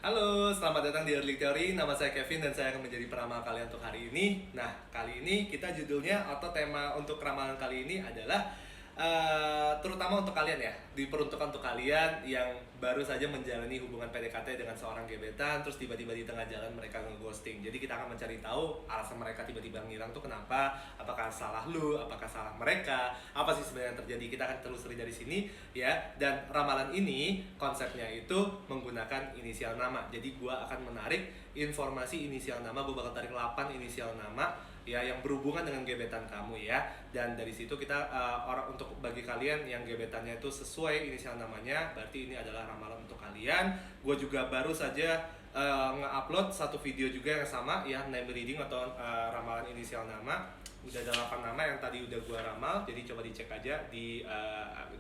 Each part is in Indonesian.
Halo, selamat datang di Early Theory. Nama saya Kevin dan saya akan menjadi peramal kalian untuk hari ini. Nah, kali ini kita judulnya atau tema untuk ramalan kali ini adalah terutama untuk kalian ya, diperuntukkan untuk kalian yang baru saja menjalani hubungan PDKT dengan seorang gebetan, terus tiba-tiba di tengah jalan mereka ngeghosting. Jadi kita akan mencari tahu alasan mereka tiba-tiba ngilang tuh kenapa, apakah salah lu, apakah salah mereka, apa sih sebenarnya yang terjadi. Kita akan telusuri dari sini ya. Dan ramalan ini konsepnya itu menggunakan inisial nama. Jadi gua akan menarik informasi inisial nama, gua bakal tarik 8 inisial nama ya yang berhubungan dengan gebetan kamu ya. Dan dari situ kita orang untuk bagi kalian yang gebetannya itu sesuai inisial namanya, berarti ini adalah ramalan untuk kalian. Gue juga baru saja nge-upload satu video juga yang sama ya, name reading atau ramalan inisial nama. Udah ada 8 nama yang tadi udah gue ramal, jadi coba dicek aja di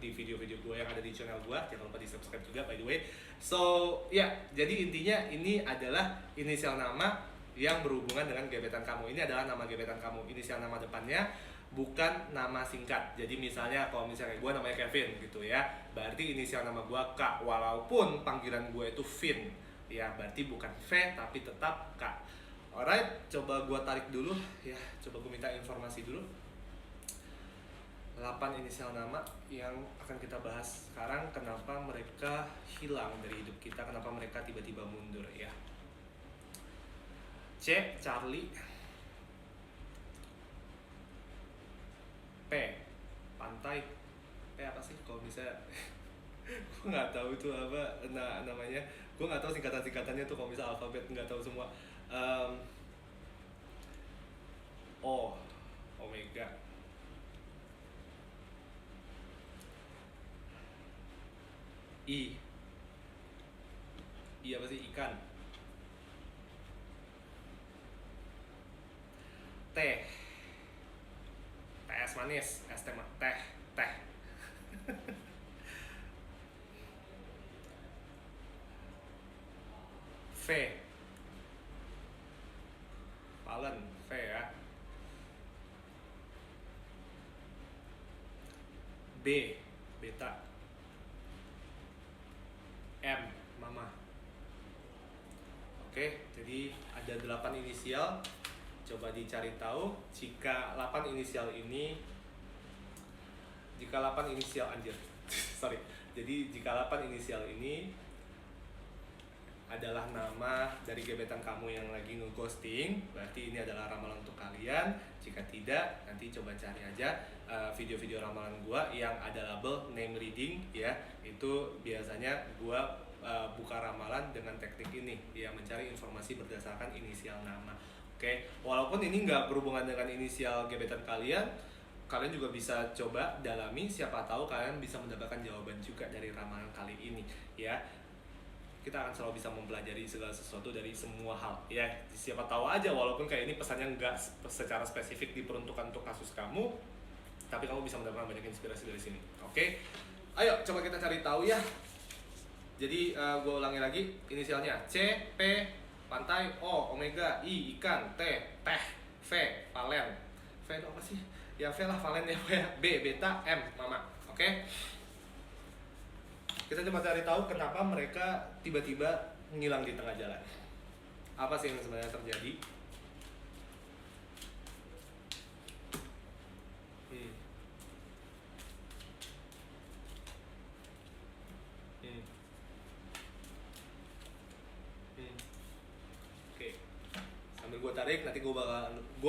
video-video gue yang ada di channel gue. Jangan lupa di subscribe juga by the way. So ya, jadi intinya ini adalah inisial nama yang berhubungan dengan gebetan kamu. Ini adalah nama gebetan kamu, inisial nama depannya, bukan nama singkat. Jadi misalnya kalau misalnya gue namanya Kevin gitu ya, berarti inisial nama gue K, walaupun panggilan gue itu Vin ya, berarti bukan V tapi tetap K. Alright, coba gue tarik dulu ya, coba gue minta informasi dulu. 8 inisial nama yang akan kita bahas sekarang, kenapa mereka hilang dari hidup kita, kenapa mereka tiba-tiba mundur ya. C. Charlie. P. Pantai. P apa sih kalau bisa? Gue nggak tahu itu apa namanya. Gue nggak tahu singkatan-singkatannya tuh, kalau bisa alfabet nggak tahu semua. O. Omega. I. I apa sih? Ikan. T. TS manis, es teh teh teh. V. Valen, V ya. B. Beta. M. Mama. Oke, jadi ada 8 inisial. Coba dicari tahu jika 8 inisial ini, jika 8 inisial anjir sorry, jadi jika 8 inisial ini adalah nama dari gebetan kamu yang lagi ngeghosting, berarti ini adalah ramalan untuk kalian. Jika tidak, nanti coba cari aja video-video ramalan gua yang ada label name reading ya. Itu biasanya gua buka ramalan dengan teknik ini ya, mencari informasi berdasarkan inisial nama. Oke, walaupun ini nggak berhubungan dengan inisial gebetan kalian, kalian juga bisa coba dalami, siapa tahu kalian bisa mendapatkan jawaban juga dari ramalan kali ini ya. Kita akan selalu bisa mempelajari segala sesuatu dari semua hal ya. Siapa tahu aja walaupun kayak ini pesannya nggak secara spesifik diperuntukkan untuk kasus kamu, tapi kamu bisa mendapatkan banyak inspirasi dari sini. Oke, ayo coba kita cari tahu ya. Jadi gue ulangi lagi inisialnya: C, P, pantai, O, omega, I, ikan, T, teh, V, valen. V itu apa sih? Ya V lah, valen ya. B, beta, M, mama. Oke. Kita coba cari tahu kenapa mereka tiba-tiba ngilang di tengah jalan. Apa sih yang sebenarnya terjadi? Hmm. Hmm. Hmm. Oke. Sambil gue tarik, nanti gue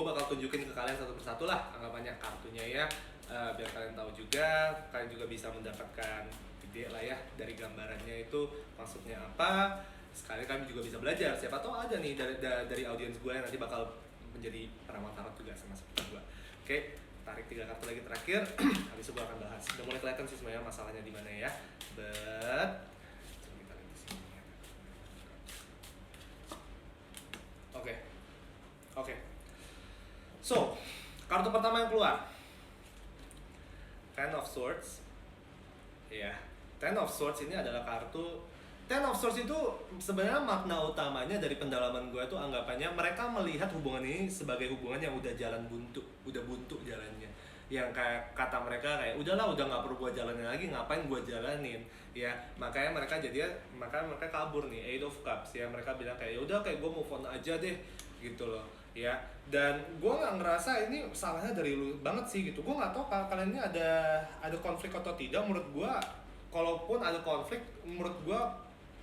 bakal tunjukin ke kalian satu persatu lah anggapannya kartunya ya, biar kalian tahu juga, kalian juga bisa mendapatkan ide lah ya dari gambarannya itu maksudnya apa. Sekali kami juga bisa belajar, siapa tahu ada nih dari audiens gue yang nanti bakal menjadi peramal tarot juga sama seperti gue. Oke, tarik 3 kartu lagi terakhir. Habis itu gue akan bahas. Udah mulai kelihatan sih sebenarnya masalahnya di mana ya. But coba kita lihat di sini. Oke. So, kartu pertama yang keluar, Ten of Swords. Ya, Ten of Swords ini adalah kartu. Ten of Swords itu sebenarnya makna utamanya dari pendalaman gue tuh anggapannya mereka melihat hubungan ini sebagai hubungan yang udah jalan buntu, udah buntu jalannya. yang kayak kata mereka kayak udahlah udah nggak perlu gua jalanin lagi, ngapain gua jalanin ya. Makanya mereka kabur nih, Eight of Cups ya. Mereka bilang kayak ya udah kayak gua move on aja deh gitu loh ya. Dan gua nggak ngerasa ini salahnya dari lu banget sih gitu. Gua nggak tahu kalian ini ada konflik atau tidak. Menurut gua kalaupun ada konflik, menurut gua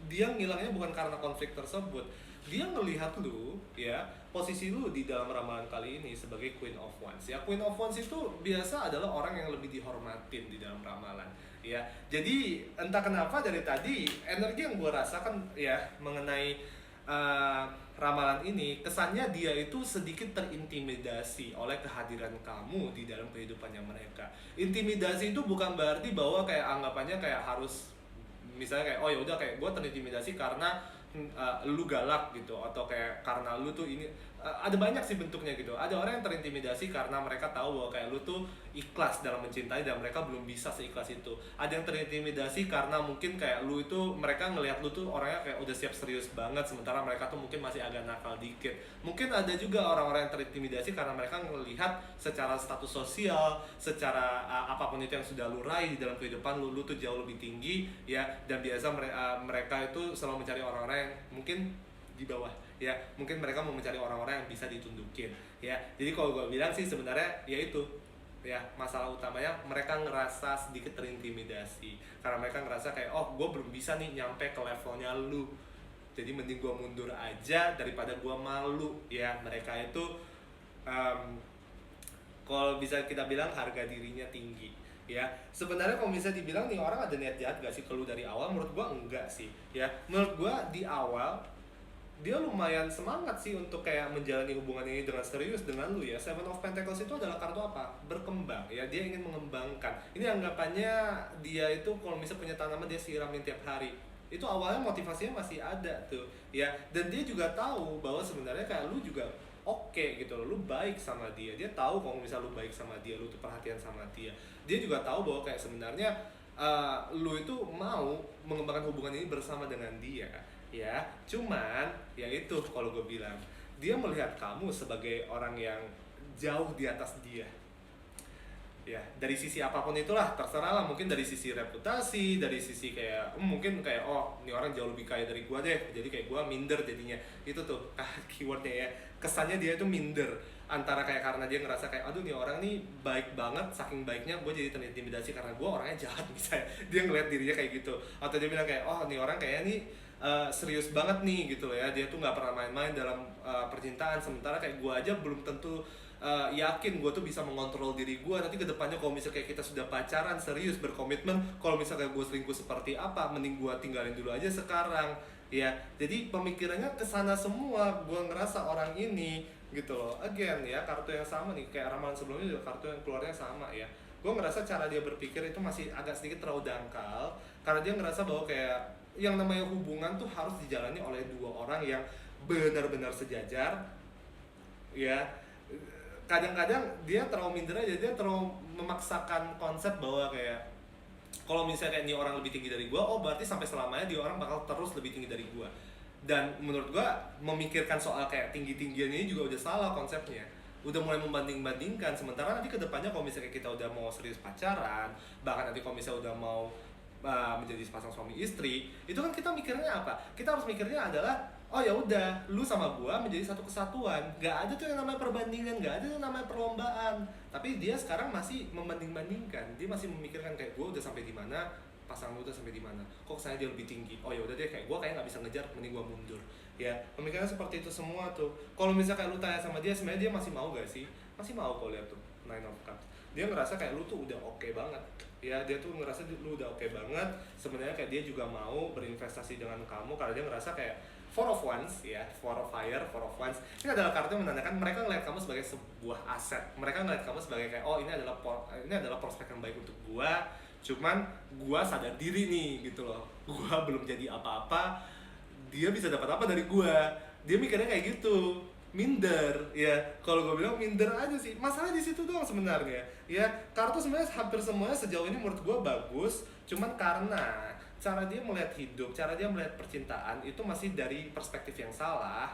dia ngilangnya bukan karena konflik tersebut. Dia ngelihat lu ya, posisi lu di dalam ramalan kali ini sebagai Queen of Wands ya. Queen of Wands itu biasa adalah orang yang lebih dihormatin di dalam ramalan ya. Jadi entah kenapa dari tadi energi yang gue rasakan ya mengenai ramalan ini, kesannya dia itu sedikit terintimidasi oleh kehadiran kamu di dalam kehidupannya mereka. Intimidasi itu bukan berarti bahwa kayak anggapannya kayak harus misalnya kayak oh ya udah kayak gue terintimidasi karena lu galak gitu, atau kayak karena lu tuh ini ada banyak sih bentuknya gitu. Ada orang yang terintimidasi karena mereka tahu bahwa kayak lu tuh ikhlas dalam mencintai dan mereka belum bisa seikhlas itu. Ada yang terintimidasi karena mungkin kayak lu itu, mereka ngelihat lu tuh orangnya kayak udah siap serius banget, sementara mereka tuh mungkin masih agak nakal dikit. Mungkin ada juga orang-orang yang terintimidasi karena mereka ngelihat secara status sosial, secara apapun itu yang sudah lu raih di dalam kehidupan lu tuh jauh lebih tinggi ya. Dan biasa mereka itu selalu mencari orang-orang yang mungkin di bawah ya. Mungkin mereka mau mencari orang-orang yang bisa ditundukin ya. Jadi kalau gue bilang sih sebenarnya ya itu ya, masalah utamanya mereka ngerasa sedikit terintimidasi karena mereka ngerasa kayak oh gue belum bisa nih nyampe ke levelnya lu, jadi mending gue mundur aja daripada gue malu ya. Mereka itu kalau bisa kita bilang harga dirinya tinggi ya. Sebenarnya kalau bisa dibilang nih orang ada niat jahat gak sih kalau dari awal? Menurut gua enggak sih ya. Menurut gua di awal dia lumayan semangat sih untuk kayak menjalani hubungan ini dengan serius dengan lu ya. Seven of Pentacles itu adalah kartu apa? Berkembang ya. Dia ingin mengembangkan. Ini anggapannya dia itu kalau misalnya punya tanaman dia siramin tiap hari. Itu awalnya motivasinya masih ada tuh ya. Dan dia juga tahu bahwa sebenarnya kayak lu juga oke gitu loh, lu baik sama dia. Dia tahu kalau misalnya lu baik sama dia, lu tuh perhatian sama dia. Dia juga tahu bahwa kayak sebenarnya lu itu mau mengembangkan hubungan ini bersama dengan dia ya. Cuman ya itu kalau gue bilang, dia melihat kamu sebagai orang yang jauh di atas dia ya. Dari sisi apapun itulah terserah lah, mungkin dari sisi reputasi, dari sisi kayak mungkin kayak oh ini orang jauh lebih kaya dari gua deh, jadi kayak gua minder jadinya. Itu tuh keywordnya ya, kesannya dia itu minder, antara kayak karena dia ngerasa kayak aduh nih orang nih baik banget, saking baiknya gue jadi terintimidasi karena gue orangnya jahat misalnya. Dia ngeliat dirinya kayak gitu, atau dia bilang kayak oh nih orang kayaknya nih serius banget nih gitu loh ya, dia tuh nggak pernah main-main dalam percintaan, sementara kayak gue aja belum tentu yakin gue tuh bisa mengontrol diri gue nanti ke depannya. Kalau misalnya kayak kita sudah pacaran serius berkomitmen, kalau misalnya gue selingkuh seperti apa, mending gue tinggalin dulu aja sekarang ya. Jadi pemikirannya kesana semua. Gue ngerasa orang ini gitu loh, again ya, kartu yang sama nih kayak ramalan sebelumnya juga kartu yang keluarnya sama ya. Gue ngerasa cara dia berpikir itu masih agak sedikit terlalu dangkal, karena dia ngerasa bahwa kayak yang namanya hubungan tuh harus dijalani oleh dua orang yang benar-benar sejajar ya. Kadang-kadang dia terlalu minder aja, dia terlalu memaksakan konsep bahwa kayak kalau misalnya kayak ini orang lebih tinggi dari gue, oh berarti sampai selamanya dia orang bakal terus lebih tinggi dari gue. Dan menurut gue memikirkan soal kayak tinggi-tinggian ini juga udah salah konsepnya. Udah mulai membanding-bandingkan, sementara nanti kedepannya kalau misalnya kita udah mau serius pacaran, bahkan nanti kalau misalnya udah mau menjadi sepasang suami istri, itu kan kita mikirnya apa? Kita harus mikirnya adalah oh ya udah, lu sama gua menjadi satu kesatuan. Gak ada tuh yang namanya perbandingan, gak ada yang namanya perlombaan. Tapi dia sekarang masih membanding-bandingkan. Dia masih memikirkan kayak gua udah sampai di mana, pasangan lu udah sampai di mana. Kok saya dia lebih tinggi? Oh ya udah deh, kayak gua kayak nggak bisa ngejar, mending gua mundur. Ya, pemikirannya seperti itu semua tuh. Kalau misalnya kayak lu tanya sama dia, sebenarnya dia masih mau gak sih? Masih mau kok lihat tuh Nine of Cups. Dia ngerasa kayak lu tuh udah oke banget. Ya, dia tuh ngerasa lu udah oke banget. Sebenarnya kayak dia juga mau berinvestasi dengan kamu karena dia ngerasa kayak Four of Wands ya, Four of Fire, Four of Wands. Ini adalah kartu yang menandakan mereka ngeliat kamu sebagai sebuah aset. Mereka ngeliat kamu sebagai kayak oh ini adalah prospek yang baik untuk gua. Cuman gua sadar diri nih gitu loh. Gua belum jadi apa-apa. Dia bisa dapat apa dari gua? Dia mikirnya kayak gitu. Minder ya. Kalau gua bilang minder aja sih. Masalahnya di situ doang sebenarnya. Ya, kartu sebenarnya hampir semuanya sejauh ini menurut gua bagus. Cuman karena cara dia melihat hidup, cara dia melihat percintaan itu masih dari perspektif yang salah.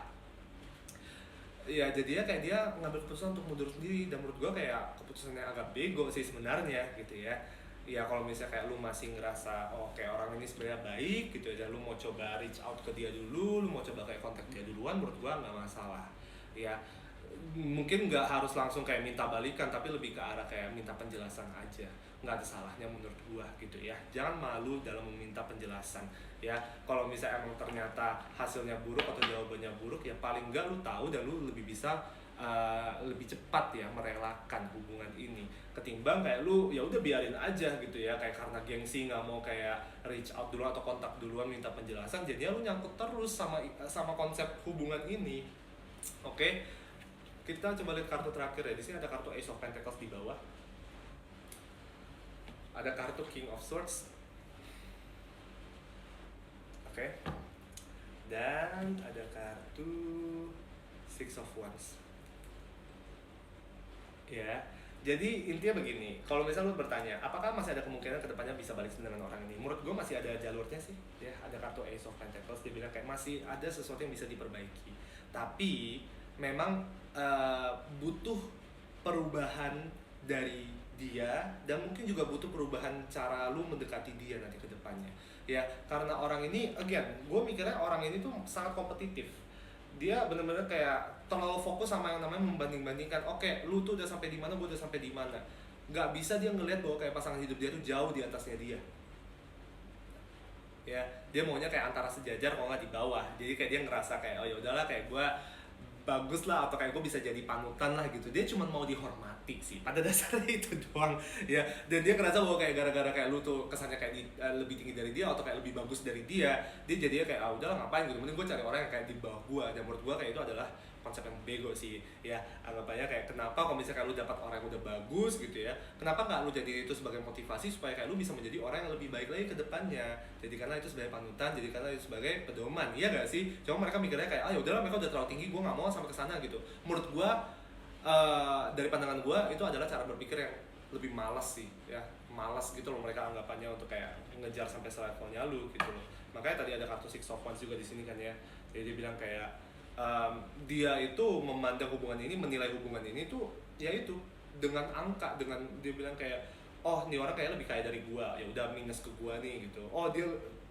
ya jadinya kayak dia ngambil keputusan untuk mundur sendiri, dan menurut gua kayak keputusannya agak bego sih sebenarnya gitu ya. Ya kalau misalnya kayak lu masih ngerasa oh kayak orang ini sebenarnya baik gitu aja, lu mau coba reach out ke dia dulu, lu mau coba kayak kontak dia duluan, menurut gua nggak masalah ya. Mungkin nggak harus langsung kayak minta balikan, tapi lebih ke arah kayak minta penjelasan aja, nggak ada salahnya menurut gua gitu ya. Jangan malu dalam meminta penjelasan ya. Kalau misalnya emang ternyata hasilnya buruk atau jawabannya buruk, ya paling nggak lu tahu dan lu lebih bisa lebih cepat ya merelakan hubungan ini, ketimbang kayak lu ya udah biarin aja gitu ya, kayak karena gengsi nggak mau kayak reach out dulu atau kontak duluan minta penjelasan, jadinya lu nyangkut terus sama konsep hubungan ini. Oke, kita coba lihat kartu terakhir ya. Di sini ada kartu Ace of Pentacles di bawah. Ada kartu King of Swords. Oke. Dan ada kartu Six of Wands. Ya. Jadi intinya begini, kalau misalnya lu bertanya, apakah masih ada kemungkinan kedepannya bisa balik dengan orang ini? Menurut gue masih ada jalurnya sih. Ya, ada kartu Ace of Pentacles, dia bilang kayak masih ada sesuatu yang bisa diperbaiki. Tapi memang butuh perubahan dari dia, dan mungkin juga butuh perubahan cara lu mendekati dia nanti ke depannya ya. Karena orang ini, again, gue mikirnya orang ini tuh sangat kompetitif. Dia bener-bener kayak terlalu fokus sama yang namanya membanding-bandingkan. Oke, lu tuh udah sampai di mana, gue udah sampai di mana. Nggak bisa dia ngelihat bahwa kayak pasangan hidup dia tuh jauh di atasnya dia ya. Dia maunya kayak antara sejajar kalau nggak di bawah. Jadi kayak dia ngerasa kayak oh ya udahlah, kayak gue bagus lah, atau kayak gue bisa jadi panutan lah gitu. Dia cuma mau dihormati sih, pada dasarnya itu doang ya. Dan dia ngerasa bahwa kayak gara-gara kayak lu tuh kesannya kayak lebih tinggi dari dia atau kayak lebih bagus dari dia jadinya kayak ah udahlah ngapain gitu, mending gue cari orang yang kayak di bawah gue. Dan menurut gue kayak itu adalah konsep yang bego sih ya. Anggapannya kayak kenapa kalau misalnya kayak lu dapat orang yang udah bagus gitu ya, kenapa nggak lu jadi itu sebagai motivasi supaya kayak lu bisa menjadi orang yang lebih baik lagi ke depannya. Jadi karena itu sebagai panutan, jadi karena itu sebagai pedoman, iya gak sih? Cuma mereka mikirnya kayak ah ya udahlah, mereka udah terlalu tinggi, gue nggak mau sampai ke sana gitu. Menurut gue dari pandangan gue itu adalah cara berpikir yang lebih malas sih ya. Malas gitu loh mereka anggapannya untuk kayak ngejar sampai selevelnya lu gitu loh. Makanya tadi ada kartu Six of Wands juga di sini kan ya. Jadi dia bilang kayak dia itu memandang hubungan ini, menilai hubungan ini tuh ya itu dengan angka, dengan dia bilang kayak oh nih orang kayak lebih kaya dari gua, ya udah minus ke gua nih gitu. Oh dia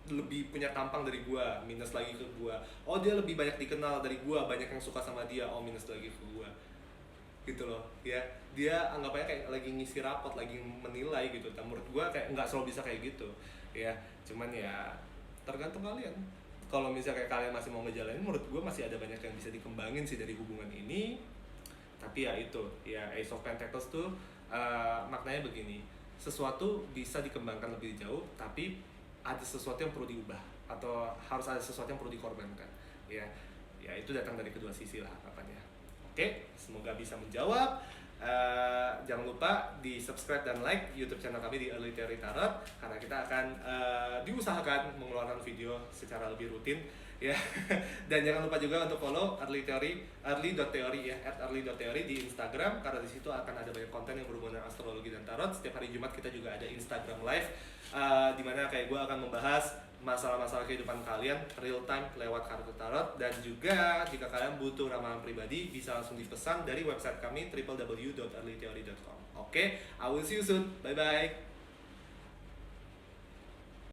lebih punya tampang dari gua, minus lagi ke gua. Oh dia lebih banyak dikenal dari gua, banyak yang suka sama dia, oh minus lagi ke gua gitu loh ya. Dia anggapannya kayak lagi ngisi rapot, lagi menilai gitu. Dan menurut gua kayak nggak selalu bisa kayak gitu ya. Cuman ya tergantung kalian. Kalau misalnya kayak kalian masih mau ngejalanin, menurut gue masih ada banyak yang bisa dikembangin sih dari hubungan ini. Tapi ya itu ya, Ace of Pentacles tuh maknanya begini, sesuatu bisa dikembangkan lebih jauh, tapi ada sesuatu yang perlu diubah atau harus ada sesuatu yang perlu dikorbankan ya. Ya itu datang dari kedua sisi lah apanya. Oke, semoga bisa menjawab. Jangan lupa di subscribe dan like YouTube channel kami di Early Theory Tarot, karena kita akan diusahakan mengeluarkan video secara lebih rutin ya. Dan jangan lupa juga untuk follow early.theory ya, @early.theory di Instagram, karena di situ akan ada banyak konten yang berhubungan dengan astrologi dan tarot. Setiap hari Jumat kita juga ada Instagram live dimana kayak gue akan membahas masalah-masalah kehidupan kalian real time lewat kartu tarot. Dan juga jika kalian butuh ramalan pribadi, bisa langsung dipesan dari website kami www.earlytheory.com. Oke, I will see you soon. Bye bye.